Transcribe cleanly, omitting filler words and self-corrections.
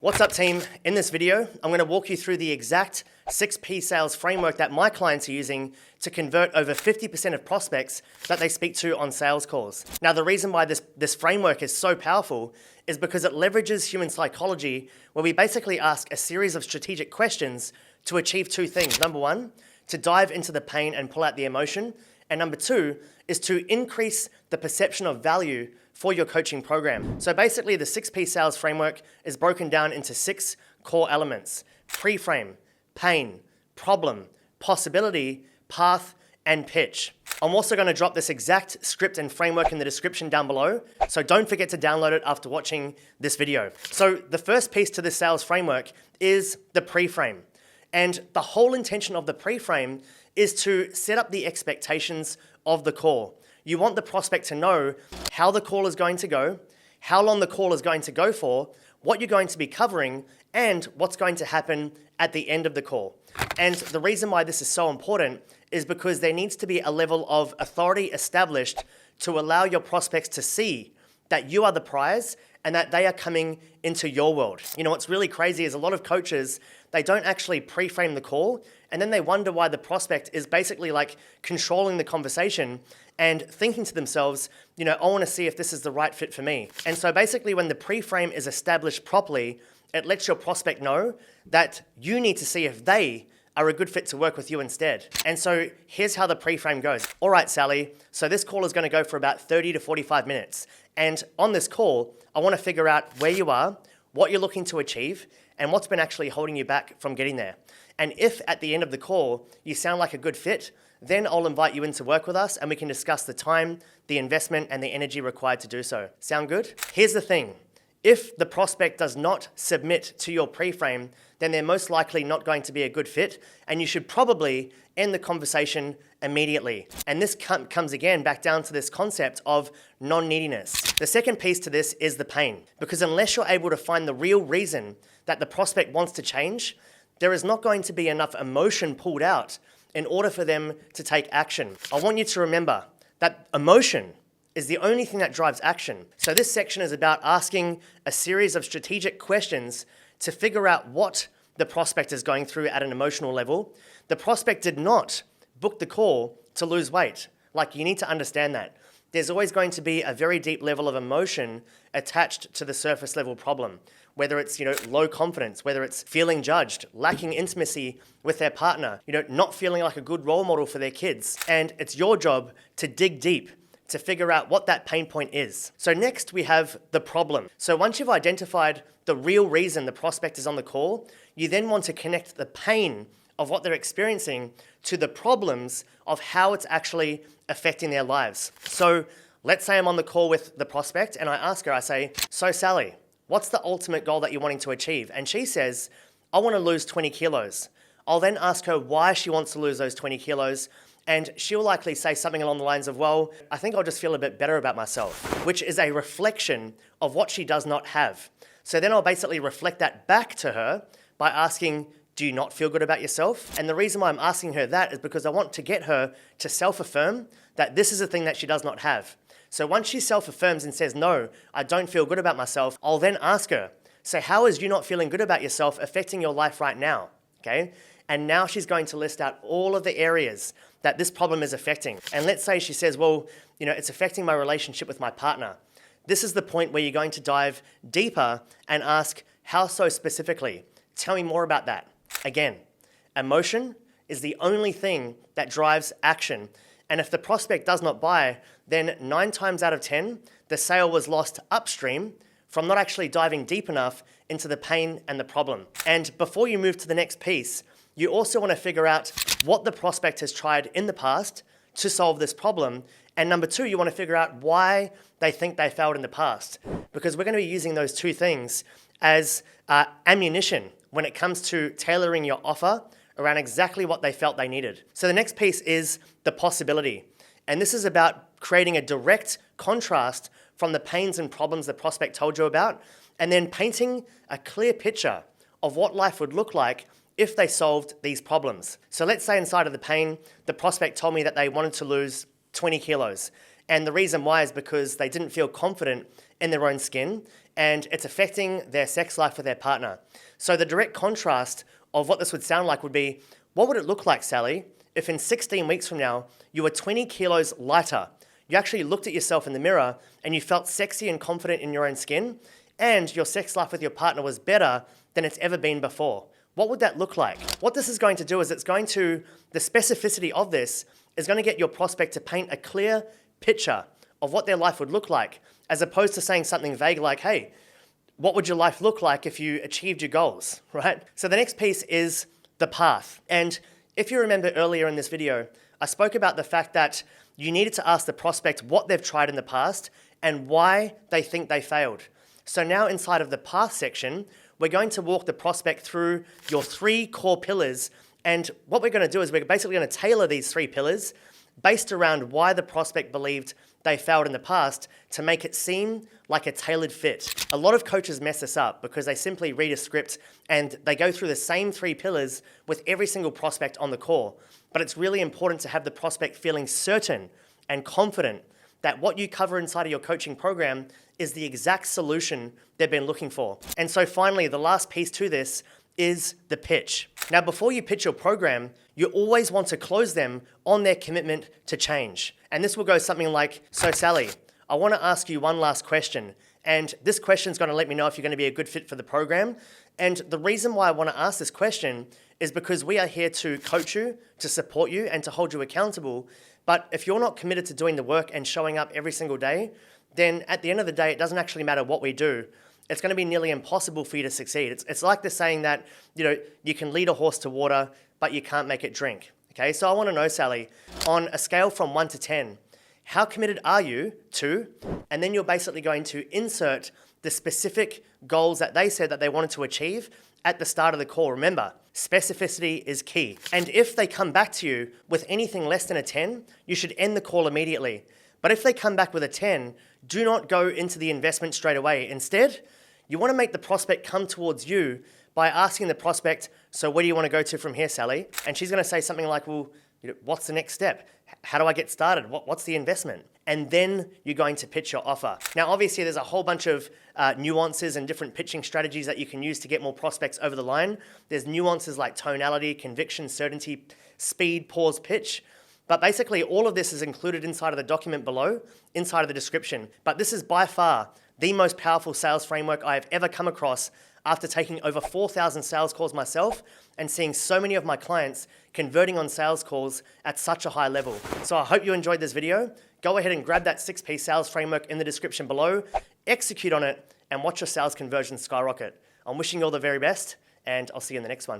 What's up, team? In this video, I'm going to walk you through the exact 6P sales framework that my clients are using to convert over 50% of prospects that they speak to on sales calls. Now, the reason why this framework is so powerful is because it leverages human psychology, where we basically ask a series of strategic questions to achieve two things. Number one, to dive into the pain and pull out the emotion. And number two is to increase the perception of value for your coaching program. So basically, the 6P sales framework is broken down into 6 core elements: pre-frame, pain, problem, possibility, path, and pitch. I'm also going to drop this exact script and framework in the description down below, so don't forget to download it after watching this video. So the first piece to this sales framework is the pre-frame. And the whole intention of the pre-frame is to set up the expectations of the call. You want the prospect to know how the call is going to go, how long the call is going to go for, what you're going to be covering, and what's going to happen at the end of the call. And the reason why this is so important is because there needs to be a level of authority established to allow your prospects to see that you are the prize and that they are coming into your world. You know, what's really crazy is a lot of coaches, they don't actually pre-frame the call, and then they wonder why the prospect is basically like controlling the conversation and thinking to themselves, you know, I want to see if this is the right fit for me. And so basically, when the pre-frame is established properly, it lets your prospect know that you need to see if they are a good fit to work with you instead. And so here's how the pre-frame goes. All right, Sally, so this call is going to go for about 30 to 45 minutes. And on this call, I want to figure out where you are, what you're looking to achieve, and what's been actually holding you back from getting there. And if at the end of the call, you sound like a good fit, then I'll invite you in to work with us and we can discuss the time, the investment, and the energy required to do so. Sound good? Here's the thing. If the prospect does not submit to your pre-frame, then they're most likely not going to be a good fit, and you should probably end the conversation immediately. And this comes again back down to this concept of non-neediness. The second piece to this is the pain, because unless you're able to find the real reason that the prospect wants to change, there is not going to be enough emotion pulled out in order for them to take action. I want you to remember that emotion is the only thing that drives action. So this section is about asking a series of strategic questions to figure out what the prospect is going through at an emotional level. The prospect did not book the call to lose weight. Like, you need to understand that. There's always going to be a very deep level of emotion attached to the surface level problem. Whether it's, low confidence, whether it's feeling judged, lacking intimacy with their partner, not feeling like a good role model for their kids. And it's your job to dig deep to figure out what that pain point is. So next we have the problem. So once you've identified the real reason the prospect is on the call, you then want to connect the pain of what they're experiencing to the problems of how it's actually affecting their lives. So let's say I'm on the call with the prospect and I ask her, I say, so Sally, what's the ultimate goal that you're wanting to achieve? And she says, I want to lose 20 kilos. I'll then ask her why she wants to lose those 20 kilos. And she'll likely say something along the lines of, well, I think I'll just feel a bit better about myself, which is a reflection of what she does not have. So then I'll basically reflect that back to her by asking, do you not feel good about yourself? And the reason why I'm asking her that is because I want to get her to self-affirm that this is a thing that she does not have. So once she self-affirms and says, no, I don't feel good about myself, I'll then ask her, so how is you not feeling good about yourself affecting your life right now? Okay? And now she's going to list out all of the areas that this problem is affecting. And let's say she says, well, it's affecting my relationship with my partner. This is the point where you're going to dive deeper and ask, how so specifically? Tell me more about that. Again, emotion is the only thing that drives action. And if the prospect does not buy, then 9 times out of 10, the sale was lost upstream from not actually diving deep enough into the pain and the problem. And before you move to the next piece, you also want to figure out what the prospect has tried in the past to solve this problem. And number 2, you want to figure out why they think they failed in the past. Because we're going to be using those two things as ammunition when it comes to tailoring your offer around exactly what they felt they needed. So the next piece is the possibility. And this is about creating a direct contrast from the pains and problems the prospect told you about, and then painting a clear picture of what life would look like if they solved these problems. So let's say inside of the pain, the prospect told me that they wanted to lose 20 kilos. And the reason why is because they didn't feel confident in their own skin and it's affecting their sex life with their partner. So the direct contrast of what this would sound like would be, what would it look like, Sally, if in 16 weeks from now, you were 20 kilos lighter? You actually looked at yourself in the mirror and you felt sexy and confident in your own skin, and your sex life with your partner was better than it's ever been before. What would that look like? What this is going to do is the specificity of this is going to get your prospect to paint a clear picture of what their life would look like, as opposed to saying something vague like, hey, what would your life look like if you achieved your goals, right? So the next piece is the path. And if you remember earlier in this video, I spoke about the fact that you needed to ask the prospect what they've tried in the past and why they think they failed. So now inside of the path section, we're going to walk the prospect through your 3 core pillars. And what we're going to do is we're basically going to tailor these 3 pillars based around why the prospect believed they failed in the past to make it seem like a tailored fit. A lot of coaches mess this up because they simply read a script and they go through the same 3 pillars with every single prospect on the call. But it's really important to have the prospect feeling certain and confident that what you cover inside of your coaching program is the exact solution they've been looking for. And so finally, the last piece to this is the pitch. Now, before you pitch your program, you always want to close them on their commitment to change. And this will go something like, so Sally, I want to ask you one last question. And this question is going to let me know if you're going to be a good fit for the program. And the reason why I want to ask this question is because we are here to coach you, to support you, and to hold you accountable. But if you're not committed to doing the work and showing up every single day, then at the end of the day, it doesn't actually matter what we do. It's going to be nearly impossible for you to succeed. It's like the saying that, you can lead a horse to water, but you can't make it drink. Okay, so I want to know, Sally, on a scale from 1 to 10, how committed are you to, and then you're basically going to insert the specific goals that they said that they wanted to achieve at the start of the call. Remember, specificity is key. And if they come back to you with anything less than a 10, you should end the call immediately. But if they come back with a 10, do not go into the investment straight away. Instead, you want to make the prospect come towards you by asking the prospect, so where do you want to go to from here, Sally? And she's going to say something like, well, what's the next step? How do I get started? What's the investment? And then you're going to pitch your offer. Now, obviously, there's a whole bunch of nuances and different pitching strategies that you can use to get more prospects over the line. There's nuances like tonality, conviction, certainty, speed, pause, pitch. But basically, all of this is included inside of the document below, inside of the description. But this is by far the most powerful sales framework I have ever come across after taking over 4,000 sales calls myself and seeing so many of my clients converting on sales calls at such a high level. So I hope you enjoyed this video. Go ahead and grab that 6P sales framework in the description below, execute on it, and watch your sales conversions skyrocket. I'm wishing you all the very best, and I'll see you in the next one.